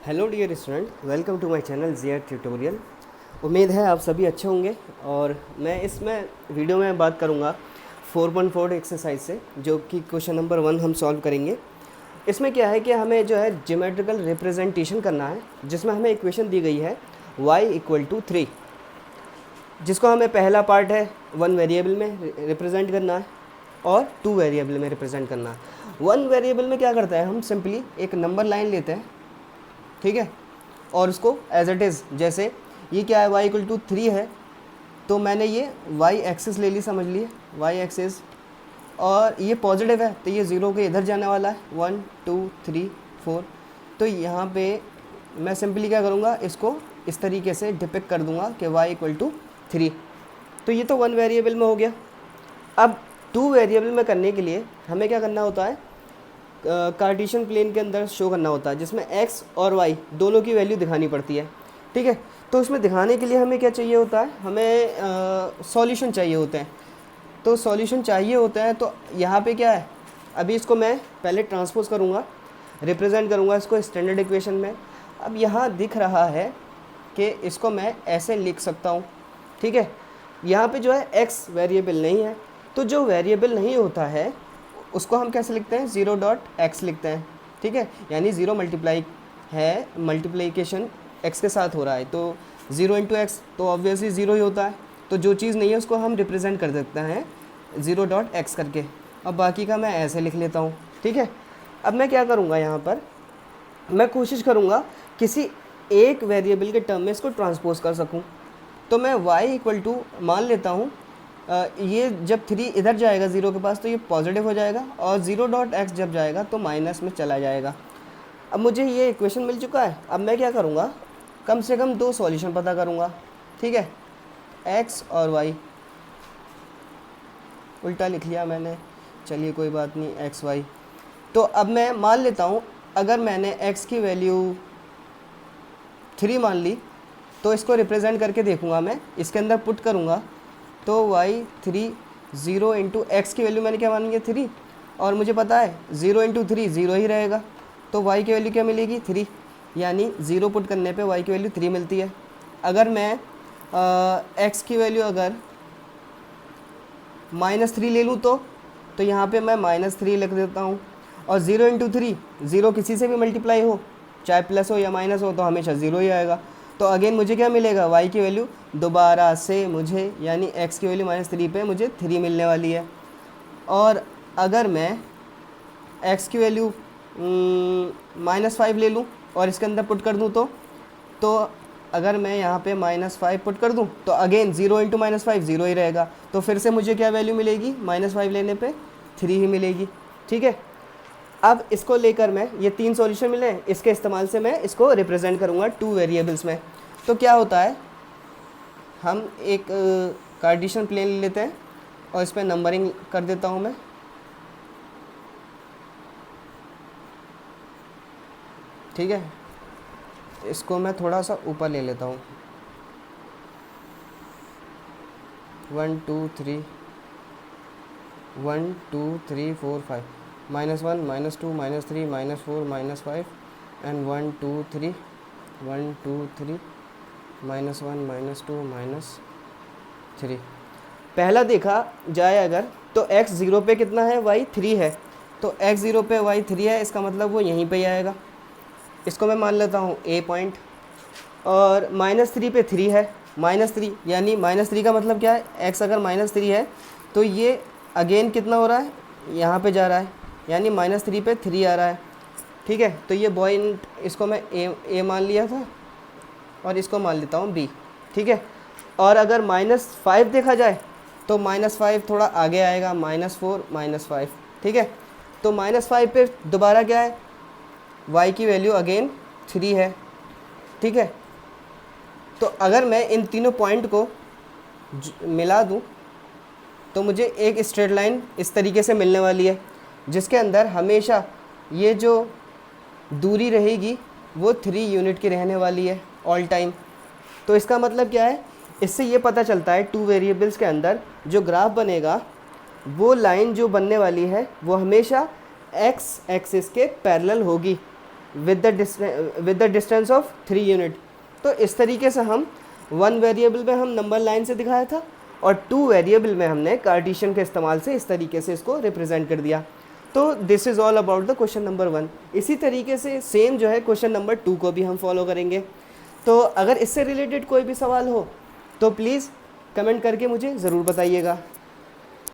Hello dear student, welcome to my channel Zia tutorial. उम्मीद है आप सभी अच्छे होंगे। और मैं इसमें वीडियो में बात करूंगा 4.4 एक्सरसाइज से, जो कि क्वेश्चन नंबर 1 हम सॉल्व करेंगे। इसमें क्या है कि हमें जो है ज्योमेट्रिकल रिप्रेजेंटेशन करना है, जिसमें हमें इक्वेशन दी गई है y = 3, जिसको हमें पहला पार्ट है 1 वेरिएबल में रिप्रेजेंट करना है और 2 वेरिएबल में रिप्रेजेंट करना है। 1 वेरिएबल में क्या करता है, हम सिंपली एक नंबर लाइन लेते हैं, ठीक है, और उसको एज इट इज़, जैसे ये क्या है y = 3 है, तो मैंने ये y एक्सिस ले ली, समझ लिए y एक्सिस, और ये पॉजिटिव है तो ये 0 के इधर जाने वाला है, 1 2 3 4। तो यहाँ पे मैं सिंपली क्या करूँगा, इसको इस तरीके से डिपिक्ट कर दूँगा कि y = 3। तो ये तो 1 वेरिएबल में हो गया। अब 2 वेरिएबल में करने के लिए हमें क्या करना होता है, कार्टेशियन प्लेन के अंदर शो करना होता है, जिसमें x और y दोनों की वैल्यू दिखानी पड़ती है, ठीक है। तो उसमें दिखाने के लिए हमें क्या चाहिए होता है, हमें सॉल्यूशन चाहिए होते हैं। तो सॉल्यूशन चाहिए होता है, तो यहाँ पे क्या है, अभी इसको मैं पहले ट्रांसपोज करूँगा, रिप्रेजेंट करूँगा इसको स्टैंडर्ड इक्वेशन में। अब यहाँ दिख रहा है कि इसको मैं ऐसे लिख सकता हूँ, ठीक है। यहाँ पे जो है x वेरिएबल नहीं है, तो जो वेरिएबल नहीं होता है उसको हम कैसे लिखते हैं, 0.x लिखते हैं, ठीक है। यानी 0 मल्टीप्लाई है, मल्टीप्लिकेशन x के साथ हो रहा है, तो 0 × x तो ऑब्वियसली 0 ही होता है। तो जो चीज़ नहीं है उसको हम रिप्रेजेंट कर देते हैं 0.x करके। अब बाकी का मैं ऐसे लिख लेता हूँ, ठीक है। अब मैं क्या करूँगा, यहाँ पर मैं कोशिश करूँगा किसी एक वेरिएबल के टर्म में इसको ट्रांसपोज कर सकूँ। तो मैं y = मान लेता हूँ, ये जब 3 इधर जाएगा 0 के पास तो ये पॉजिटिव हो जाएगा, और 0.x जब जाएगा तो माइनस में चला जाएगा। अब मुझे ये इक्वेशन मिल चुका है। अब मैं क्या करूँगा, कम से कम 2 सॉल्यूशन पता करूँगा, ठीक है। x और y, उल्टा लिख लिया मैंने, चलिए कोई बात नहीं, x y। तो अब मैं मान लेता हूँ, अगर मैंने x की वैल्यू 3 मान ली, तो इसको रिप्रेजेंट करके देखूँगा, मैं इसके अंदर पुट करूँगा, तो y3 0 × x की वैल्यू मैंने क्या मानी है, 3, और मुझे पता है 0 × 3 0 ही रहेगा, तो y की वैल्यू क्या मिलेगी, 3, यानी 0 पुट करने पे y की वैल्यू 3 मिलती है। अगर मैं x की वैल्यू अगर -3 ले लूँ तो यहाँ पे मैं -3 लिख देता हूँ, और 0 × 3, 0 किसी से भी मल्टीप्लाई हो, चाहे प्लस हो या माइनस हो, तो हमेशा 0 ही आएगा। तो अगेन मुझे क्या मिलेगा, y की वैल्यू दोबारा से मुझे, यानी x की वैल्यू -3 पे मुझे 3 मिलने वाली है। और अगर मैं x की वैल्यू -5 ले लूँ और इसके अंदर पुट कर दूँ, तो अगर मैं यहाँ पे -5 पुट कर दूँ तो अगेन 0 × -5 0 ही रहेगा। तो फिर से मुझे क्या वैल्यू मिलेगी, -5 लेने पे 3 ही मिलेगी, ठीक है। अब इसको लेकर मैं, ये 3 सॉल्यूशन मिले हैं, इसके इस्तेमाल से मैं इसको रिप्रेजेंट करूँगा 2 वेरिएबल्स में। तो क्या होता है, हम एक कार्टेशियन प्लेन ले लेते हैं और इस पर नंबरिंग कर देता हूँ मैं, ठीक है। इसको मैं थोड़ा सा ऊपर ले लेता हूँ, 1 2 3 1 2 3 4 5, -1 -2 -3 -4 -5, एंड 1 2 3 1 2 3 -1 -2 -3। पहला देखा जाए अगर, तो x 0 पे कितना है, y 3 है, तो x 0 पे y 3 है, इसका मतलब वो यहीं पे ही आएगा। इसको मैं मान लेता हूँ a पॉइंट, और -3 पे 3 है, -3 यानी -3 का मतलब क्या है, x अगर -3 है तो ये अगेन कितना हो रहा है, यहाँ पे जा रहा है, यानी -3 पे 3 आ रहा है, ठीक है। तो ये पॉइंट, इसको मैं a मान लिया था और इसको मान लेता हूँ b, ठीक है। और अगर -5 देखा जाए तो -5 थोड़ा आगे आएगा, -4 -5, ठीक है। तो -5 पे दोबारा क्या है, y की वैल्यू अगेन 3 है, ठीक है। तो अगर मैं इन तीनों पॉइंट को मिला दूं तो मुझे एक स्ट्रेट लाइन इस तरीके से मिलने वाली है, जिसके अंदर हमेशा ये जो दूरी रहेगी वो 3 यूनिट की रहने वाली है ऑल टाइम। तो इसका मतलब क्या है, इससे ये पता चलता है 2 वेरिएबल्स के अंदर जो ग्राफ बनेगा, वो लाइन जो बनने वाली है वो हमेशा x एक्सिस के पैरेलल होगी, with the distance of 3 unit. तो इस तरीके से हम 1 वेरिएबल में हम नंबर लाइन से दिखाया था और 2 वेरिएबल में हमने कार्टेशियन के इस्तेमाल से इस तरीके से इसको रिप्रेजेंट कर दिया। तो this is all about the question number 1। इसी तरीके से सेम जो है क्वेश्चन नंबर 2 को भी हम फॉलो करेंगे। तो अगर इससे रिलेटेड कोई भी सवाल हो तो प्लीज़ कमेंट करके मुझे ज़रूर बताइएगा।